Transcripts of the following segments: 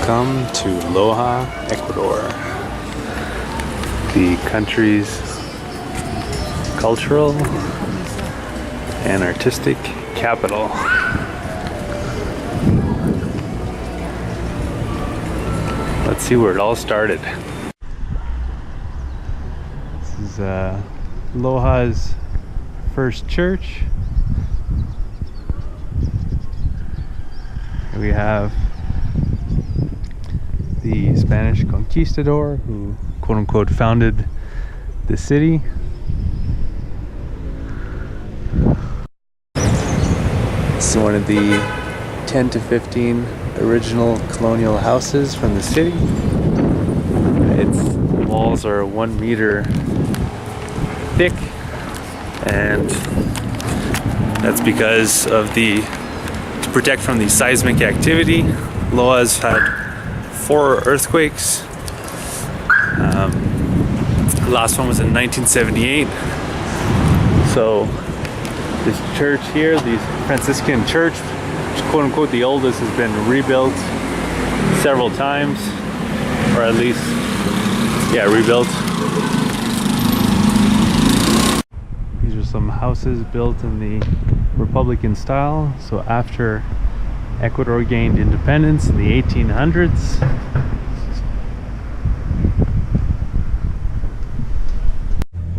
Welcome to Loja, Ecuador, the country's cultural and artistic capital. Let's see where it all started. This is Loja's first church. Here we have the Spanish conquistador who quote-unquote founded the city. This is one of the 10 to 15 original colonial houses from the city. Its walls are 1 meter thick, and that's because of to protect from the seismic activity. Loja's had 4 earthquakes. The last one was in 1978. So this church here, the Franciscan church, which quote unquote the oldest, has been rebuilt several times, or at least, rebuilt. These are some houses built in the Republican style. So after Ecuador gained independence in the 1800s,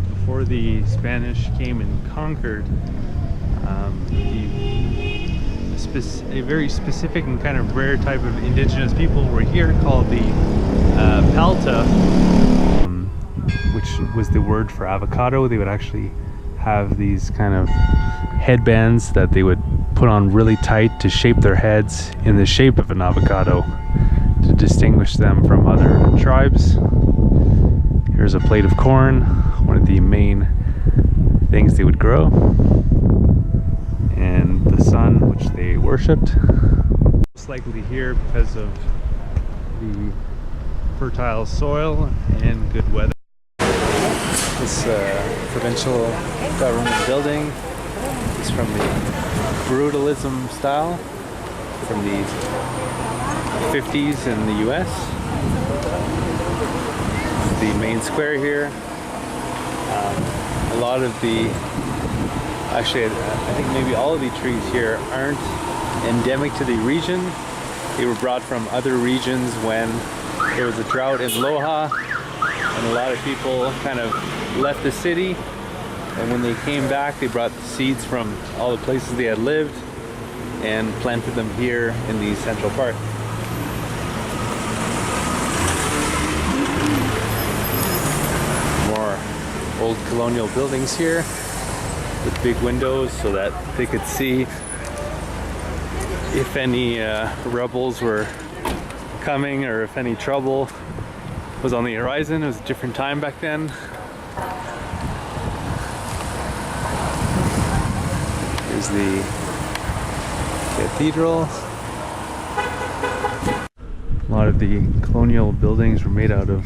before the Spanish came and conquered, a very specific and kind of rare type of indigenous people were here called the Palta, which was the word for avocado. They would actually have these kind of headbands that they would put on really tight to shape their heads in the shape of an avocado to distinguish them from other tribes. Here's a plate of corn, one of the main things they would grow, and the sun, which they worshipped. Most likely here because of the fertile soil and good weather. This provincial government building is from the brutalism style from the 50s in the US. The main square here. A lot of I think maybe all of the trees here aren't endemic to the region. They were brought from other regions when there was a drought in Loja, and a lot of people kind of left the city, and when they came back they brought the seeds from all the places they had lived and planted them here in the Central Park. More old colonial buildings here with big windows so that they could see if any rebels were coming or if any trouble was on the horizon. It was a different time back then. Here's the cathedral. A lot of the colonial buildings were made out of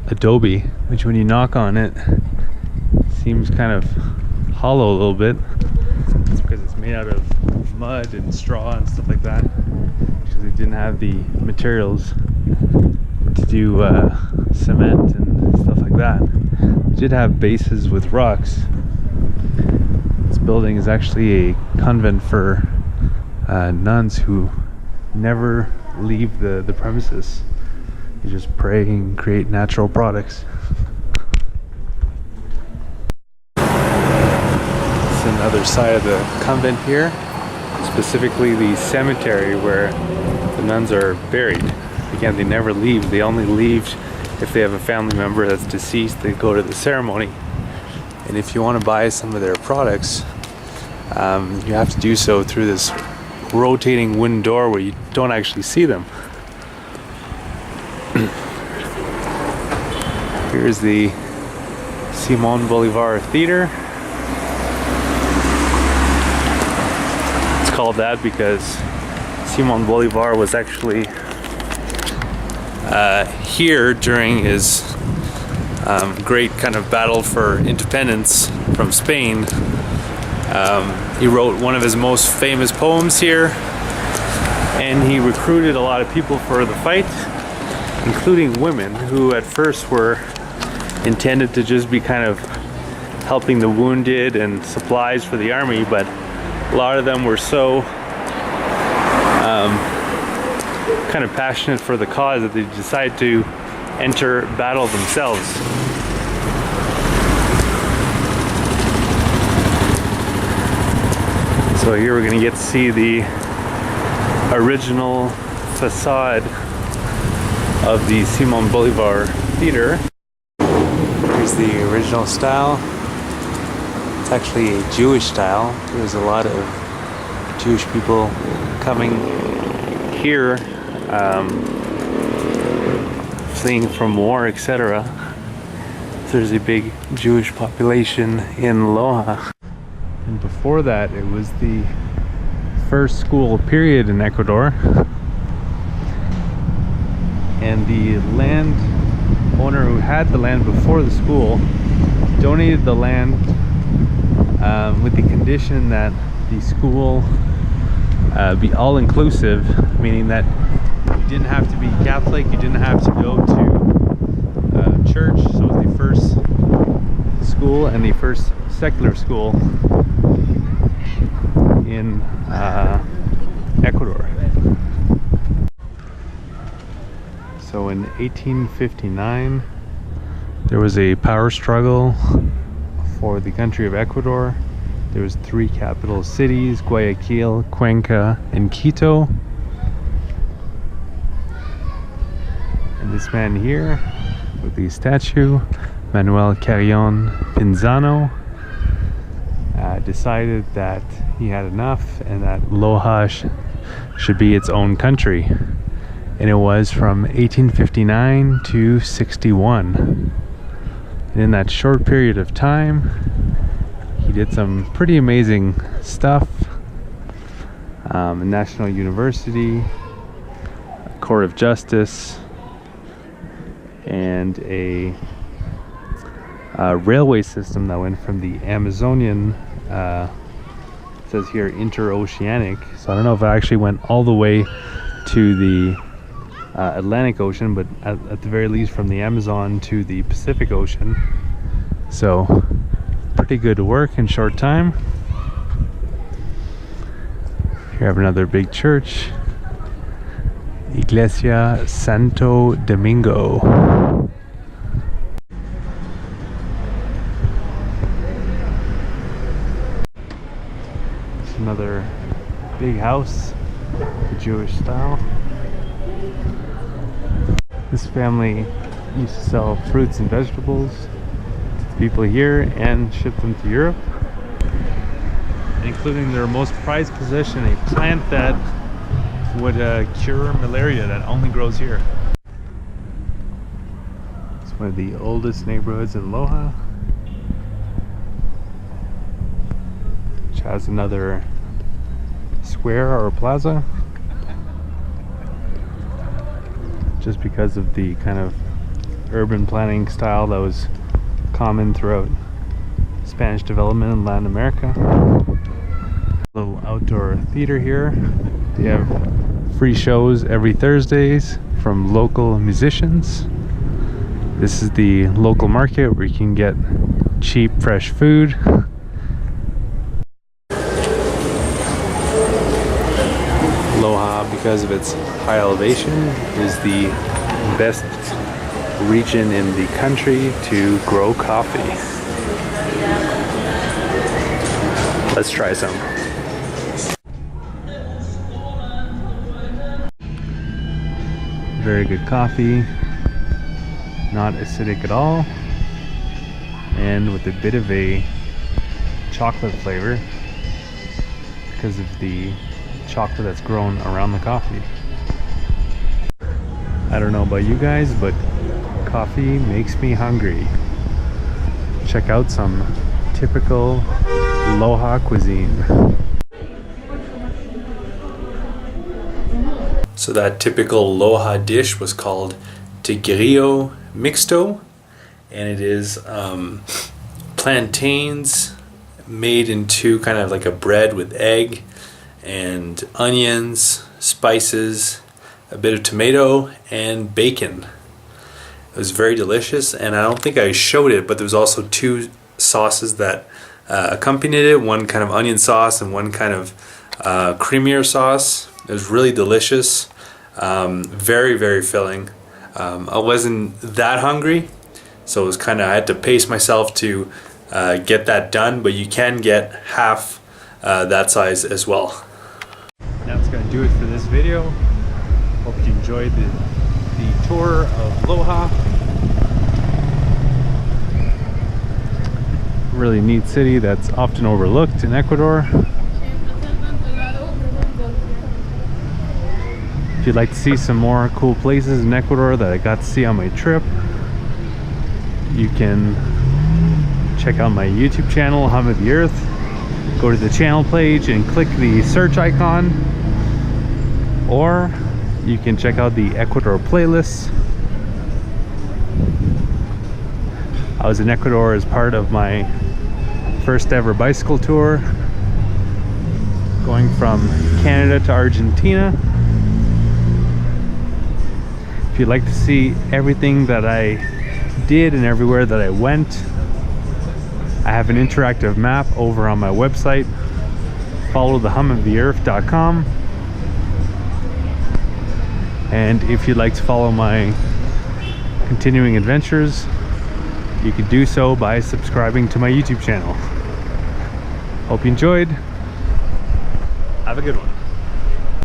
adobe, which when you knock on it seems kind of hollow a little bit. It's because it's made out of mud and straw and stuff like that, because they didn't have the materials to do cement and stuff like that. They did have bases with rocks. This building is actually a convent for nuns who never leave the premises. They just pray and create natural products. It's another side of the convent here, specifically the cemetery where the nuns are buried. Again, they never leave. They only leave if they have a family member that's deceased. They go to the ceremony. And if you want to buy some of their products, you have to do so through this rotating wooden door where you don't actually see them. Here's the Simon Bolivar Theater. It's called that because Simon Bolivar was actually here during his great kind of battle for independence from Spain. He wrote one of his most famous poems here, And he recruited a lot of people for the fight, including women who at first were intended to just be kind of helping the wounded and supplies for the army, but a lot of them were so kind of passionate for the cause that they decided to enter battle themselves. So here we're gonna get to see the original facade of the Simon Bolivar Theater. Here's the original style. It's actually a Jewish style. There's a lot of Jewish people coming here, fleeing from war, etc. There's a big Jewish population in Loja. And before that, it was the first school period in Ecuador. And the land owner who had the land before the school donated the land with the condition that the school be all-inclusive, meaning that you didn't have to be Catholic, you didn't have to go to church. So it was the first school and the first secular school in Ecuador. So in 1859, there was a power struggle for the country of Ecuador. There was 3 capital cities: Guayaquil, Cuenca, and Quito. And this man here with the statue, Manuel Carrion Pinzano, decided that he had enough and that Loja should be its own country. And it was from 1859 to 61. And in that short period of time, he did some pretty amazing stuff. A National University, a Court of Justice, and a railway system that went from the Amazonian, it says here interoceanic, so I don't know if it actually went all the way to the Atlantic Ocean, but at the very least from the Amazon to the Pacific Ocean. So pretty good work in short time. Here I have another big church, Iglesia Santo Domingo. It's another big house, the Jewish style. This family used to sell fruits and vegetables to people here and ship them to Europe, including their most prized possession, a plant that would cure malaria that only grows here. It's one of the oldest neighborhoods in Loja, which has another square or plaza, just because of the kind of urban planning style that was common throughout Spanish development in Latin America. A little outdoor theater here. They have free shows every Thursdays from local musicians. This is the local market where you can get cheap, fresh food. Loja, because of its high elevation, is the best region in the country to grow coffee. Let's try some. Very good coffee, not acidic at all, and with a bit of a chocolate flavor because of the chocolate that's grown around the coffee. I don't know about you guys, but coffee makes me hungry. Check out some typical Loja cuisine. So that typical Loja dish was called tigrillo mixto, and it is plantains made into kind of like a bread with egg, and onions, spices, a bit of tomato, and bacon. It was very delicious, and I don't think I showed it, but there was also two sauces that accompanied it, one kind of onion sauce and one kind of creamier sauce. It was really delicious, very, very filling. I wasn't that hungry, so it was kind of, I had to pace myself to get that done, but you can get half that size as well. That's going to do it for this video. Hope you enjoyed the tour of Loja. Really neat city that's often overlooked in Ecuador. If you'd like to see some more cool places in Ecuador that I got to see on my trip, you can check out my YouTube channel, Hum of the Earth. Go to the channel page and click the search icon, or you can check out the Ecuador playlist. I was in Ecuador as part of my first ever bicycle tour, going from Canada to Argentina. If you'd like to see everything that I did and everywhere that I went, I have an interactive map over on my website. Follow thehumoftheearth.com. And if you'd like to follow my continuing adventures, you can do so by subscribing to my YouTube channel. Hope you enjoyed. Have a good one.